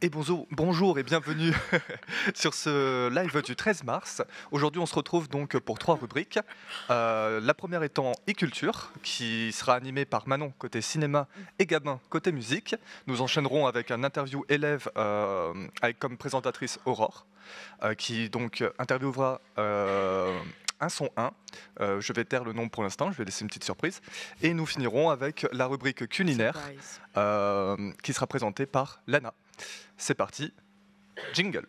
Et bonjour et bienvenue sur ce live du 13 mars. Aujourd'hui, on se retrouve donc pour 3 rubriques. La première étant e-culture, qui sera animée par Manon côté cinéma et Gabin côté musique. Nous enchaînerons avec un interview élève avec comme présentatrice Aurore, qui donc interviewera un son 1. Je vais taire le nom pour l'instant, je vais laisser une petite surprise. Et nous finirons avec la rubrique culinaire, qui sera présentée par Lana. C'est parti, jingle.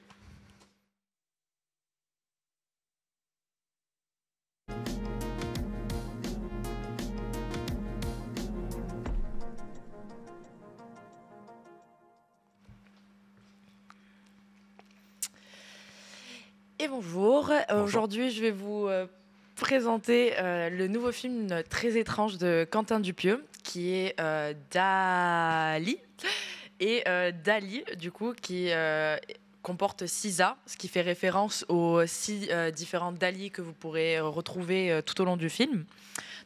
Et bonjour, aujourd'hui je vais vous présenter le nouveau film très étrange de Quentin Dupieux qui est Dali et Dali du coup qui comporte 6 A, ce qui fait référence aux 6 différentes Dali que vous pourrez retrouver tout au long du film.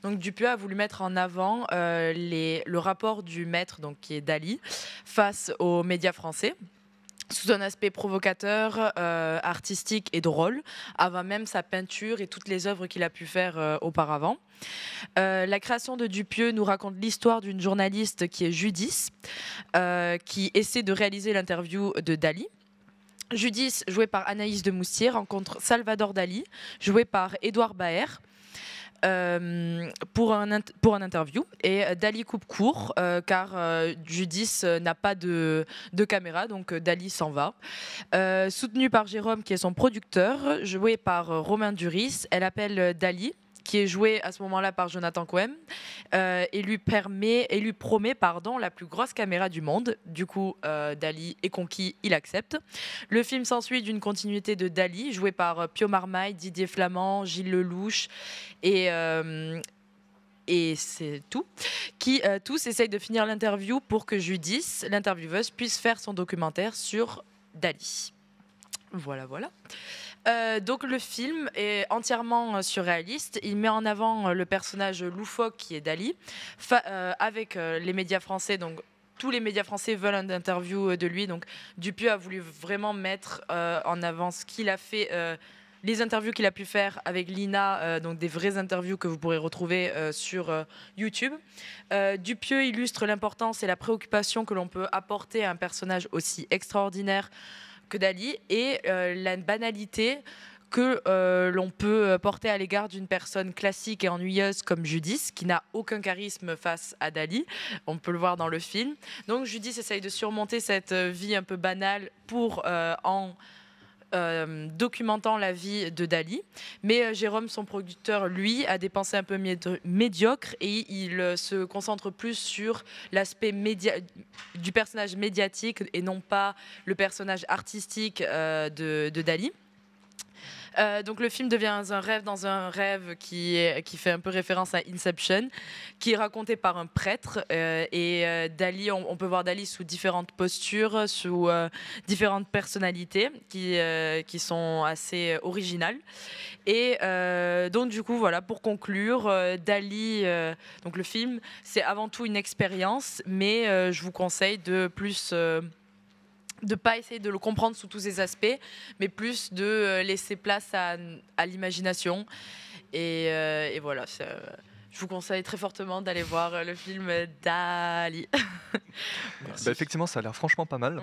Donc Dupieux a voulu mettre en avant le rapport du maître, donc qui est Dali, face aux médias français, sous un aspect provocateur, artistique et drôle, avant même sa peinture et toutes les œuvres qu'il a pu faire auparavant. La création de Dupieux nous raconte l'histoire d'une journaliste qui est Judice, qui essaie de réaliser l'interview de Dali. Judice, jouée par Anaïs de Moustier, rencontre Salvador Dali, joué par Édouard Baer, pour un interview, et Dali coupe court car Judice n'a pas de caméra, donc Dali s'en va. Soutenue par Jérôme qui est son producteur, joué par Romain Duris, elle appelle Dali, qui est joué à ce moment-là par Jonathan Cohen, et lui promet la plus grosse caméra du monde. Du coup, Dali est conquis, il accepte. Le film s'ensuit d'une continuité de Dali, joué par Pio Marmaille, Didier Flamand, Gilles Lelouch et c'est tout, qui tous essayent de finir l'interview pour que Judice, l'intervieweuse, puisse faire son documentaire sur Dali. Voilà. Donc le film est entièrement surréaliste. Il met en avant le personnage loufoque qui est Dali, avec les médias français. Donc tous les médias français veulent une interview de lui. Donc Dupieux a voulu vraiment mettre en avant ce qu'il a fait, les interviews qu'il a pu faire avec Lina, donc des vraies interviews que vous pourrez retrouver sur YouTube. Dupieux illustre l'importance et la préoccupation que l'on peut apporter à un personnage aussi extraordinaire que Dali, et la banalité que l'on peut porter à l'égard d'une personne classique et ennuyeuse comme Judice, qui n'a aucun charisme face à Dali. On peut le voir dans le film. Donc Judice essaye de surmonter cette vie un peu banale en documentant la vie de Dali. Mais Jérôme, son producteur, lui, a des pensées un peu médiocres, et il se concentre plus sur l'aspect du personnage médiatique et non pas le personnage artistique de Dali. Donc le film devient un rêve dans un rêve qui fait un peu référence à Inception, qui est raconté par un prêtre, et Dali, on peut voir Dali sous différentes postures, sous différentes personnalités qui sont assez originales. Et donc du coup voilà, pour conclure, Dali, donc le film, c'est avant tout une expérience, mais je vous conseille de pas essayer de le comprendre sous tous ses aspects, mais plus de laisser place à l'imagination. Et voilà, je vous conseille très fortement d'aller voir le film Dali. Effectivement, ça a l'air franchement pas mal.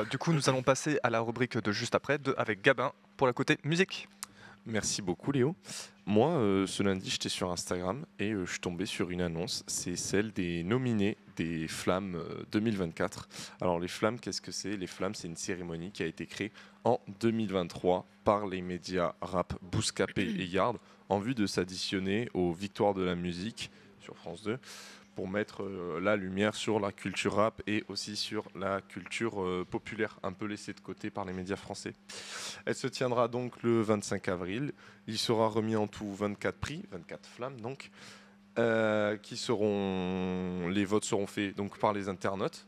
Du coup, nous allons passer à la rubrique de juste après, avec Gabin pour la côté musique. Merci beaucoup Léo. Moi, ce lundi, j'étais sur Instagram et je suis tombé sur une annonce. C'est celle des nominés des Flammes 2024. Alors les Flammes, qu'est-ce que c'est ? Les Flammes, c'est une cérémonie qui a été créée en 2023 par les médias rap Bouscapé et Yard en vue de s'additionner aux victoires de la musique sur France 2 pour mettre la lumière sur la culture rap et aussi sur la culture populaire, un peu laissée de côté par les médias français. Elle se tiendra donc le 25 avril. Il sera remis en tout 24 prix, 24 flammes donc, les votes seront faits donc par les internautes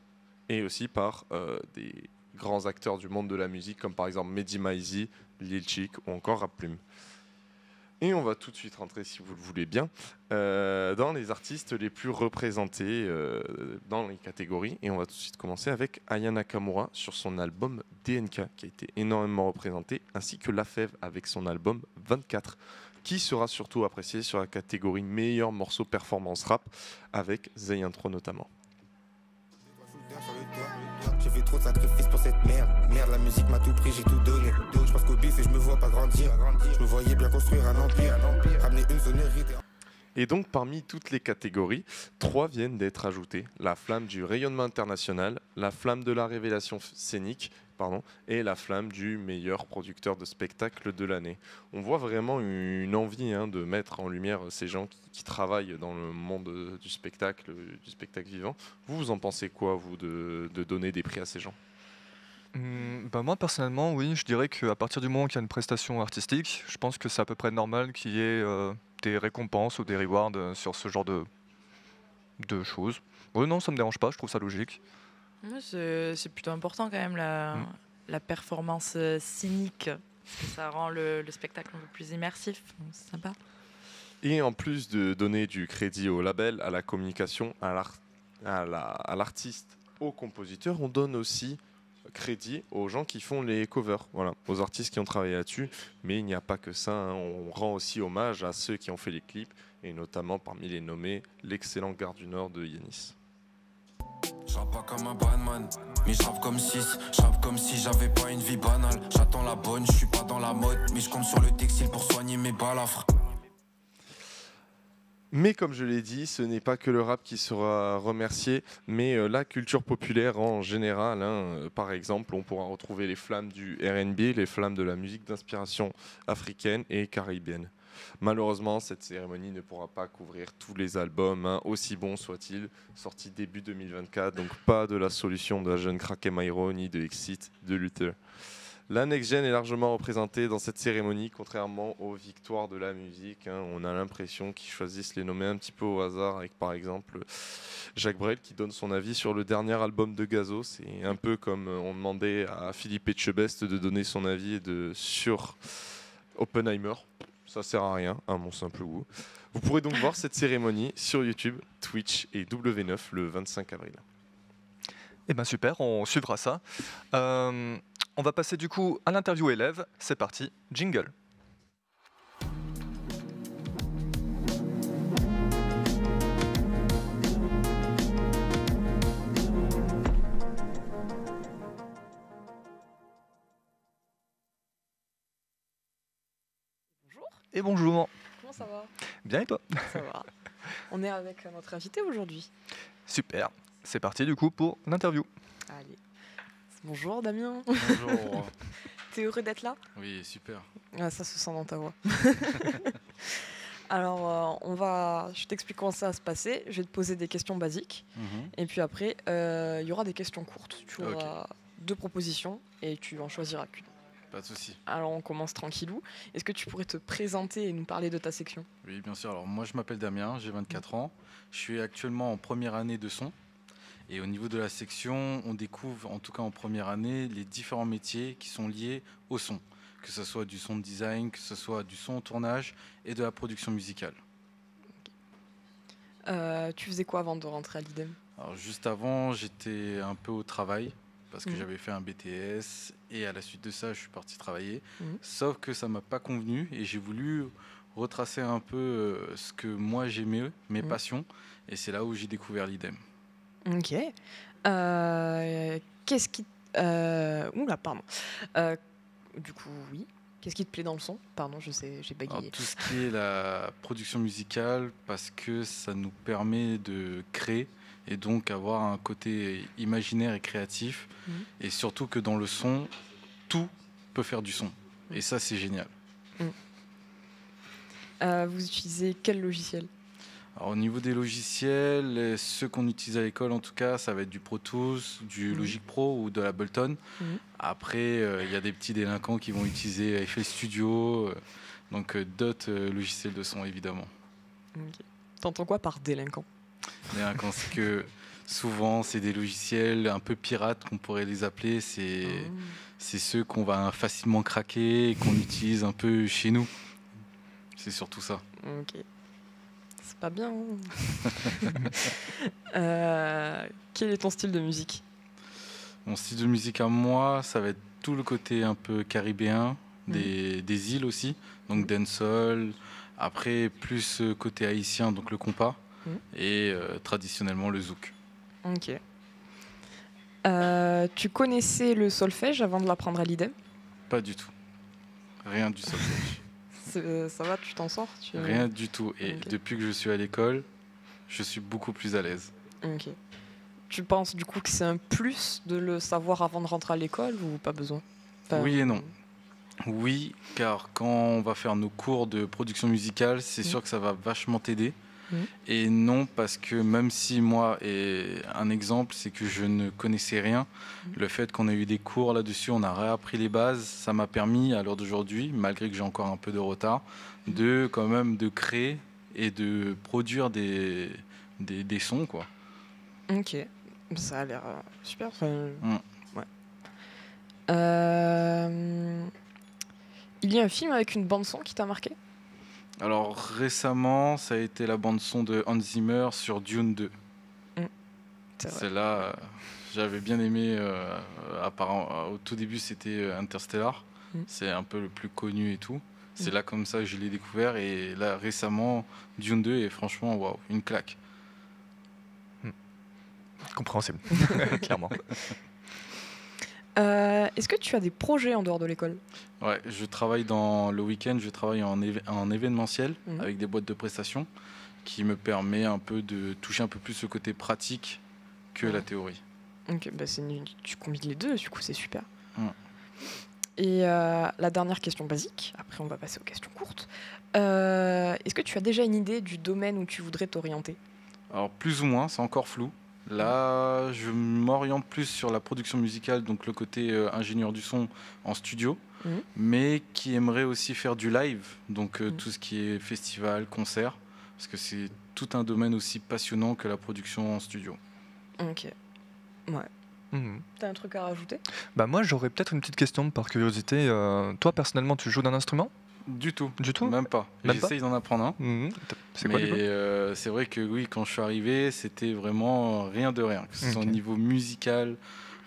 et aussi par des grands acteurs du monde de la musique, comme par exemple Mehdi Maizi, Lil Chic ou encore Rap Plume. Et on va tout de suite rentrer, si vous le voulez bien, dans les artistes les plus représentés dans les catégories. Et on va tout de suite commencer avec Aya Nakamura sur son album DNK, qui a été énormément représenté, ainsi que Lafèvre avec son album 24, qui sera surtout apprécié sur la catégorie meilleur morceau performance rap, avec The Intro notamment. J'ai fait trop de sacrifices pour cette merde. Merde, la musique m'a tout pris, j'ai tout donné. Je passe qu'au bif et je me vois pas grandir. Je me voyais bien construire un empire. Ramener une sonorité. Et donc parmi toutes les catégories, 3 viennent d'être ajoutées. La flamme du rayonnement international, la flamme de la révélation scénique, et la flamme du meilleur producteur de spectacle de l'année. On voit vraiment une envie de mettre en lumière ces gens qui travaillent dans le monde du spectacle vivant. Vous en pensez quoi, vous, de donner des prix à ces gens ? Moi personnellement, oui, je dirais qu'à partir du moment qu'il y a une prestation artistique, je pense que c'est à peu près normal qu'il y ait des récompenses ou des rewards sur ce genre de choses. Oui, non, ça me dérange pas, je trouve ça logique. Ouais, c'est plutôt important quand même la performance scénique, parce que ça rend le spectacle un peu plus immersif, donc c'est sympa. Et en plus de donner du crédit au label, à la communication, à l'artiste, au compositeur, on donne aussi crédit aux gens qui font les covers, aux artistes qui ont travaillé là-dessus. Mais il n'y a pas que ça, on rend aussi hommage à ceux qui ont fait les clips, et notamment parmi les nommés, l'excellent Gare du Nord de Yanis. J'rappe pas comme un Batman, mais j'rappe comme 6. J'rappe comme si j'avais pas une vie banale. J'attends la bonne, je suis pas dans la mode, mais je compte sur le textile pour soigner mes balafres. Mais comme je l'ai dit, ce n'est pas que le rap qui sera remercié, mais la culture populaire en général. Par exemple, on pourra retrouver les flammes du R&B, les flammes de la musique d'inspiration africaine et caribéenne. Malheureusement, cette cérémonie ne pourra pas couvrir tous les albums, aussi bons soient-ils, sortis début 2024, donc pas de la solution de la jeune Crack Mairo ni de Exit de Luther. La Next Gen est largement représentée dans cette cérémonie, contrairement aux victoires de la musique. On a l'impression qu'ils choisissent les nommer un petit peu au hasard, avec par exemple Jacques Brel qui donne son avis sur le dernier album de Gazo. C'est un peu comme on demandait à Philippe Etchebest de donner son avis sur Oppenheimer. Ça sert à rien, à mon simple goût. Vous pourrez donc voir cette cérémonie sur YouTube, Twitch et W9 le 25 avril. Eh ben super, on suivra ça. On va passer du coup à l'interview élève. C'est parti, jingle. Et bonjour. Comment ça va? Bien et toi? Ça va. On est avec notre invité aujourd'hui. Super. C'est parti du coup pour l'interview. Allez. Bonjour Damien. Bonjour. T'es heureux d'être là? Oui, super. Ah, ça se sent dans ta voix. Alors, je t'explique comment ça va se passer. Je vais te poser des questions basiques. Et puis après, il y aura des questions courtes. Tu auras 2 propositions et tu en choisiras qu'une. Pas de souci. Alors, on commence tranquillou. Est-ce que tu pourrais te présenter et nous parler de ta section? Oui, bien sûr. Alors, moi, je m'appelle Damien, j'ai 24 ans. Je suis actuellement en première année de son. Et au niveau de la section, on découvre, en tout cas en première année, les différents métiers qui sont liés au son. Que ce soit du son design, que ce soit du son au tournage et de la production musicale. Tu faisais quoi avant de rentrer à l'IDEM? Alors, juste avant, j'étais un peu au travail parce que j'avais fait un BTS et à la suite de ça, je suis parti travailler. Sauf que ça ne m'a pas convenu et j'ai voulu retracer un peu ce que moi j'aimais, mes passions. Et c'est là où j'ai découvert l'IDEM. Ok. Qu'est-ce qui... Oula, pardon. Du coup, oui. Qu'est-ce qui te plaît dans le son? Pardon, je sais, j'ai bégayé. Alors, tout ce qui est la production musicale, parce que ça nous permet de créer et donc avoir un côté imaginaire et créatif. Et surtout que dans le son, tout peut faire du son. Et ça, c'est génial. Vous utilisez quel logiciel? Alors, au niveau des logiciels, ceux qu'on utilise à l'école, en tout cas, ça va être du Pro Tools, du Logic Pro ou de l'Ableton. Après, il y a des petits délinquants qui vont utiliser FL Studio, donc d'autres logiciels de son, évidemment. T'entends quoi par délinquant? Délinquants, c'est que souvent, c'est des logiciels un peu pirates, qu'on pourrait les appeler. C'est ceux qu'on va facilement craquer et qu'on utilise un peu chez nous. C'est surtout ça. Ok. C'est pas bien. Quel est ton style de musique? Mon style de musique à moi, ça va être tout le côté un peu caribéen, des îles aussi, donc dancehall. Après, plus côté haïtien, donc le compas, et traditionnellement le zouk. Ok. Tu connaissais le solfège avant de l'apprendre à l'IDEM? Pas du tout. Rien du solfège. Ça va, tu t'en sors? Rien du tout. Et Ok. depuis que je suis à l'école, je suis beaucoup plus à l'aise. Ok. Tu penses du coup que c'est un plus de le savoir avant de rentrer à l'école ou pas besoin? Enfin, Oui et non. Oui, car quand on va faire nos cours de production musicale, c'est sûr que ça va vachement t'aider. Et non, parce que même si moi, et un exemple, c'est que je ne connaissais rien, le fait qu'on ait eu des cours là-dessus, on a réappris les bases, ça m'a permis, à l'heure d'aujourd'hui, malgré que j'ai encore un peu de retard, de quand même de créer et de produire des sons, quoi. Ok. Ça a l'air super. Enfin, ouais. Il y a un film avec une bande son qui t'a marqué? Alors récemment, ça a été la bande son de Hans Zimmer sur Dune 2. C'est vrai. Celle-là, j'avais bien aimé. Au tout début, c'était Interstellar. C'est un peu le plus connu et tout. C'est là comme ça que je l'ai découvert. Et là, récemment, Dune 2 est franchement, waouh, une claque. Compréhensible, clairement. Est-ce que tu as des projets en dehors de l'école? Ouais, je travaille dans le week-end, je travaille en événementiel avec des boîtes de prestations qui me permet un peu de toucher un peu plus ce côté pratique que la théorie. Ok, bah tu combines les deux, du coup c'est super. Et la dernière question basique, après on va passer aux questions courtes. Est-ce que tu as déjà une idée du domaine où tu voudrais t'orienter? Alors plus ou moins, c'est encore flou. Là, je m'oriente plus sur la production musicale, donc le côté ingénieur du son en studio, mais qui aimerait aussi faire du live, donc tout ce qui est festival, concert, parce que c'est tout un domaine aussi passionnant que la production en studio. Ok. Ouais. T'as un truc à rajouter? Bah moi j'aurais peut-être une petite question par curiosité. Toi personnellement tu joues d'un instrument? Du tout. Du tout? Même pas. Même J'essaye d'en apprendre un. C'est quoi, du coup? C'est vrai que oui, quand je suis arrivé, c'était vraiment rien de rien. Que ce soit au niveau musical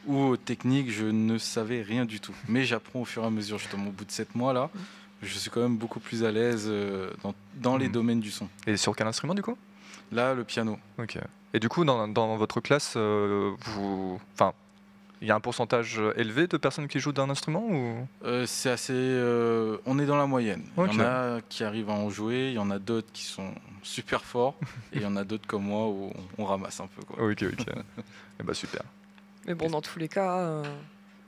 ou technique, je ne savais rien du tout. Mais j'apprends au fur et à mesure. Justement, au bout de 7 mois là, je suis quand même beaucoup plus à l'aise dans les domaines du son. Et sur quel instrument du coup? Là, le piano. Ok. Et du coup, dans votre classe, il y a un pourcentage élevé de personnes qui jouent d'un instrument ou... C'est assez. On est dans la moyenne. Okay. Il y en a qui arrivent à en jouer, il y en a d'autres qui sont super forts, et il y en a d'autres comme moi où on ramasse un peu, quoi. Ok. Et bah super. Mais bon, dans tous les cas,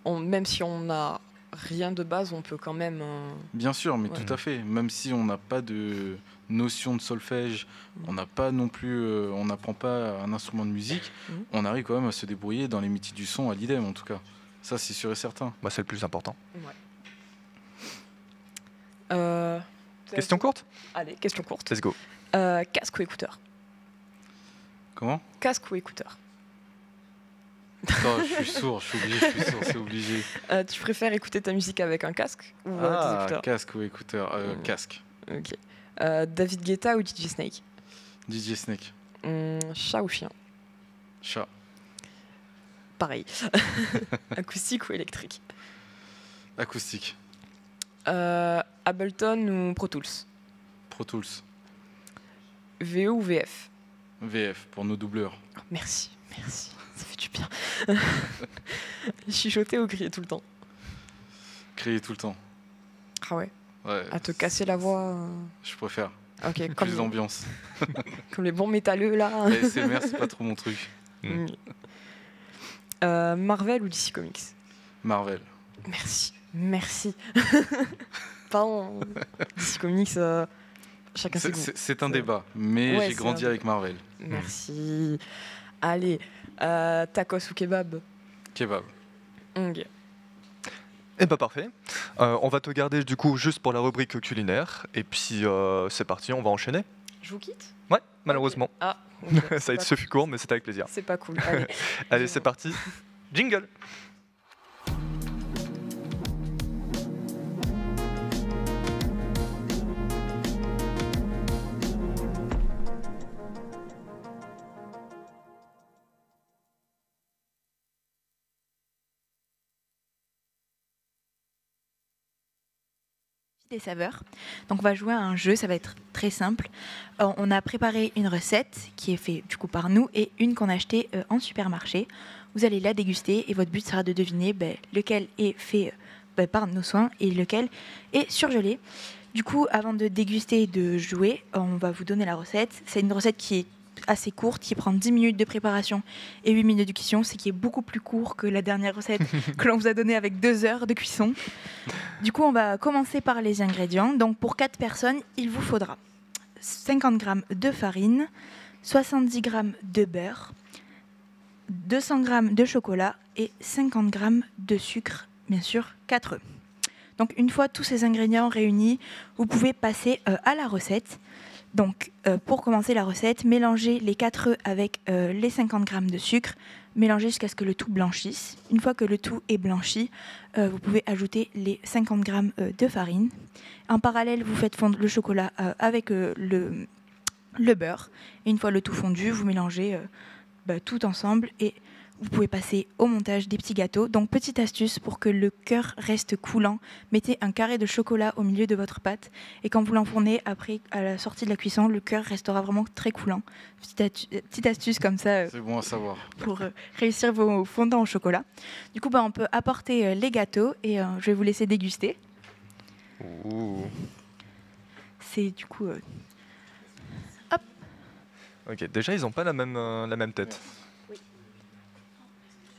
même si on n'a rien de base, on peut quand même. Bien sûr, mais tout à fait. Même si on n'a pas de notion de solfège, on n'a pas non plus, on n'apprend pas un instrument de musique, on arrive quand même à se débrouiller dans les métiers du son à l'IDEM en tout cas. Ça, c'est sûr et certain. Bah, c'est le plus important. Ouais. Question courte? Allez, question courte. Let's go. Casque ou écouteur? Comment? Casque ou écouteur? Attends, je suis sourd, c'est obligé. Tu préfères écouter ta musique avec un casque ou des écouteurs? Casque ou écouteur? Casque. Ok. David Guetta ou DJ Snake? DJ Snake. Chat ou chien? Chat. Pareil. Acoustique ou électrique? Acoustique. Ableton ou Pro Tools? Pro Tools. VO ou VF? VF pour nos doubleurs. Oh, merci, ça fait du bien. Chuchoter ou crier tout le temps? Crier tout le temps. Ah ouais? Ouais. À te casser la voix? Je préfère. Ok, plus d'ambiance. Comme les bons métalleux là. ASMR, c'est pas trop mon truc. Marvel ou DC Comics? Marvel. Merci. Pardon. DC Comics, chacun ses goûts. C'est un débat, mais j'ai grandi avec Marvel. Merci. Allez, tacos ou kebab? Kebab. Ok. Eh bah parfait. On va te garder du coup juste pour la rubrique culinaire. Et puis c'est parti, on va enchaîner. Je vous quitte? Ouais, malheureusement. Okay. Ah, okay. Ça a été ce fut court, mais c'était avec plaisir. C'est pas cool. Allez, c'est parti. Jingle. des saveurs. Donc on va jouer à un jeu, ça va être très simple. On a préparé une recette qui est faite du coup par nous et une qu'on a achetée en supermarché. Vous allez la déguster et votre but sera de deviner lequel est fait par nos soins et lequel est surgelé. Du coup, avant de déguster et de jouer, on va vous donner la recette. C'est une recette qui est assez courte, qui prend 10 minutes de préparation et 8 minutes de cuisson, ce qui est beaucoup plus court que la dernière recette que l'on vous a donnée avec 2 heures de cuisson. Du coup, on va commencer par les ingrédients. Donc, pour 4 personnes, il vous faudra 50 g de farine, 70 g de beurre, 200 g de chocolat et 50 g de sucre, bien sûr, 4 œufs. Donc, une fois tous ces ingrédients réunis, vous pouvez passer à la recette. Donc, pour commencer la recette, mélangez les 4 œufs avec les 50 g de sucre. Mélangez jusqu'à ce que le tout blanchisse. Une fois que le tout est blanchi, vous pouvez ajouter les 50 g de farine. En parallèle, vous faites fondre le chocolat avec le beurre. Et une fois le tout fondu, vous mélangez tout ensemble et vous pouvez passer au montage des petits gâteaux. Donc, petite astuce pour que le cœur reste coulant, mettez un carré de chocolat au milieu de votre pâte et quand vous l'enfournez, après, à la sortie de la cuisson, le cœur restera vraiment très coulant. Petite astuce comme ça C'est bon à savoir. pour réussir vos fondants au chocolat. Du coup, on peut apporter les gâteaux et je vais vous laisser déguster. Ouh. C'est du coup... Ok, déjà ils ont pas la même tête.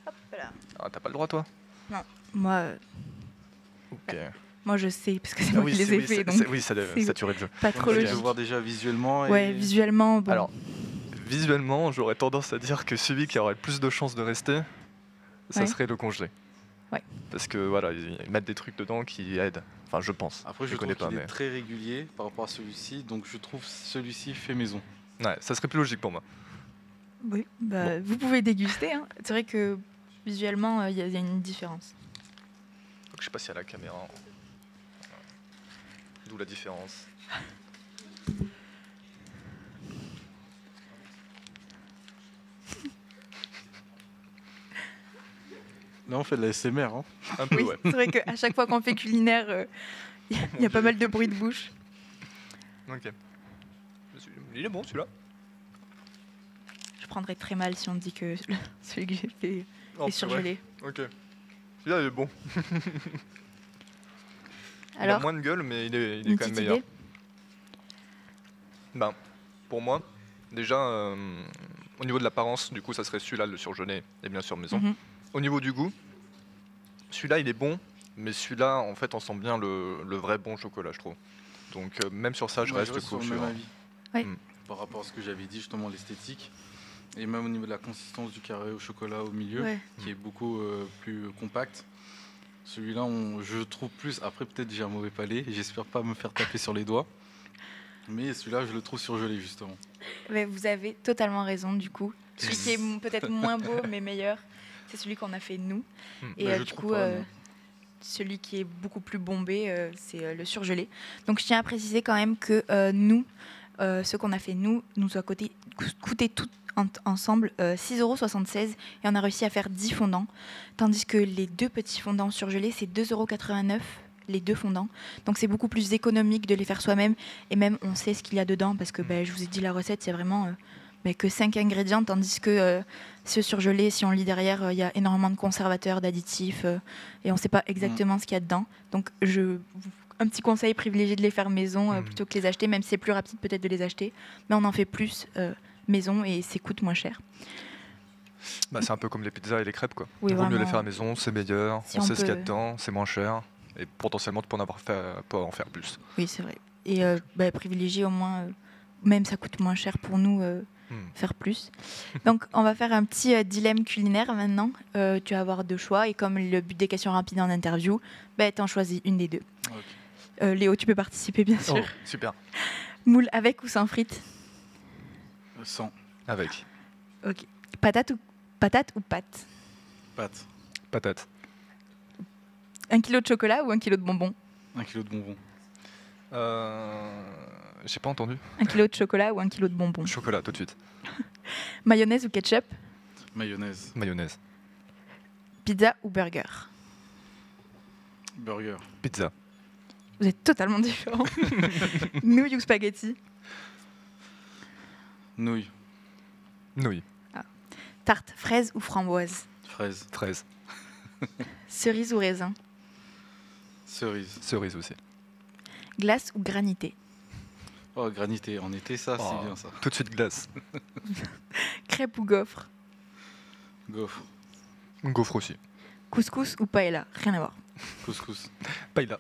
Hop là. Ah, t'as pas le droit toi? Moi, Ok. moi, je sais, parce que c'est Ah moi oui, qui les ai c'est- faits, c'est- donc oui, ça c'est saturé le jeu. pas trop Je vais logique. le voir déjà visuellement. Ouais, visuellement, bon. Alors, visuellement, j'aurais tendance à dire que celui qui aurait le plus de chances de rester, ça Ouais. serait le congelé. Ouais. Parce que voilà, ils mettent des trucs dedans qui aident. Enfin, je pense. Après, je je connais trouve pas, qu'il mais est très régulier par rapport à celui-ci, donc je trouve celui-ci fait maison. ouais, ça serait plus logique pour moi. Oui, vous pouvez déguster. Hein. C'est vrai que visuellement, il y a une différence. Donc, je sais pas si à la caméra. D'où la différence. Là, on fait de la SMR. Hein. Un peu, Oui, ouais. c'est vrai qu'à chaque fois qu'on fait culinaire, il y a pas mal de bruit de bouche. Ok. Il est bon celui-là. Je prendrais très mal si on dit que celui que j'ai fait Oh, est c'est vrai. surgelé. Ok. Celui-là, il est bon. Il a Alors, moins de gueule, mais il est une quand même petite meilleur. idée. Ben, pour moi, déjà, au niveau de l'apparence, du coup, ça serait celui-là, le surgelé, et bien sûr maison. Mhm. Au niveau du goût, celui-là, il est bon, mais celui-là, en fait, on sent bien le vrai bon chocolat, je trouve. Donc, même sur ça, je Moi, reste sur cool. le même avis. Ouais. Par rapport à ce que j'avais dit, justement, l'esthétique. Et même au niveau de la consistance du carré au chocolat au milieu, Ouais. qui est beaucoup plus compact. Celui-là, je trouve plus. Après, peut-être j'ai un mauvais palais. J'espère pas me faire taper sur les doigts. Mais celui-là, je le trouve surgelé, justement. Ouais, vous avez totalement raison, du coup. Celui qui est peut-être moins beau, mais meilleur, c'est celui qu'on a fait nous. Et Bah, je du trouve coup, pas, non. celui qui est beaucoup plus bombé, c'est le surgelé. Donc je tiens à préciser quand même que nous, ce qu'on a fait nous a coûté tout ensemble 6,76 € et on a réussi à faire 10 fondants. Tandis que les 2 petits fondants surgelés, c'est 2,89 € les 2 fondants. Donc c'est beaucoup plus économique de les faire soi-même et même on sait ce qu'il y a dedans parce que je vous ai dit la recette, c'est vraiment que 5 ingrédients, tandis que ce surgelé, si on lit derrière, il y a énormément de conservateurs, d'additifs et on ne sait pas exactement ce qu'il y a dedans. Donc un petit conseil, privilégié de les faire maison plutôt que les acheter, même si c'est plus rapide peut-être de les acheter, mais on en fait plus maison et ça coûte moins cher. Bah, c'est un peu comme les pizzas et les crêpes, quoi. Oui, Il vaut mieux les vraiment. faire à la maison, c'est meilleur, Si on on sait ce qu'il y a peut- dedans, c'est moins cher, et potentiellement tu peux en faire plus. Oui, c'est vrai. Et privilégier au moins, même ça coûte moins cher pour nous, faire plus. Donc on va faire un petit dilemme culinaire maintenant. Tu vas avoir 2 choix et comme le but des questions rapides en interview, t'en choisis une des 2. Ok. Léo, tu peux participer bien sûr. Oh, super. Moule avec ou sans frites? Sans Avec. Ok. Patate ou pâte? pâte. Patate. 1 kilo de chocolat ou 1 kilo de bonbons? 1 kilo de bonbons. J'ai pas entendu. 1 kilo de chocolat ou 1 kilo de bonbons? Chocolat, tout de suite. Mayonnaise ou ketchup? Mayonnaise. Mayonnaise. Pizza ou burger? Burger. Pizza. Vous êtes totalement différents. Nouilles ou spaghetti? Nouilles, Nouilles. Tarte fraise ou framboise? fraises, Fraise. Cerise ou raisin? cerises. Cerise aussi. Glace ou granité? Oh, granité, en été, ça, Oh. c'est bien ça. Tout de suite glace. Crêpe ou gaufre? Gaufre, Gaufre aussi. Couscous ou paella? Rien à voir. couscous. Paella.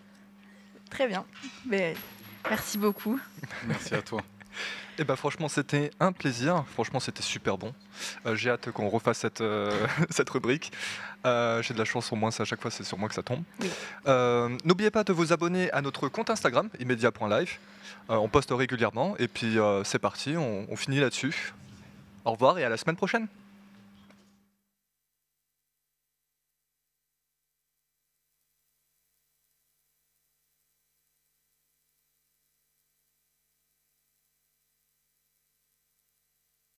Très bien. Mais, merci beaucoup. Merci à toi. Et bah franchement c'était un plaisir, franchement c'était super bon. J'ai hâte qu'on refasse cette rubrique. J'ai de la chance au moins, à chaque fois c'est sur moi que ça tombe. Oui. N'oubliez pas de vous abonner à notre compte Instagram, immedia.live. On poste régulièrement et puis c'est parti, on finit là-dessus. Au revoir et à la semaine prochaine.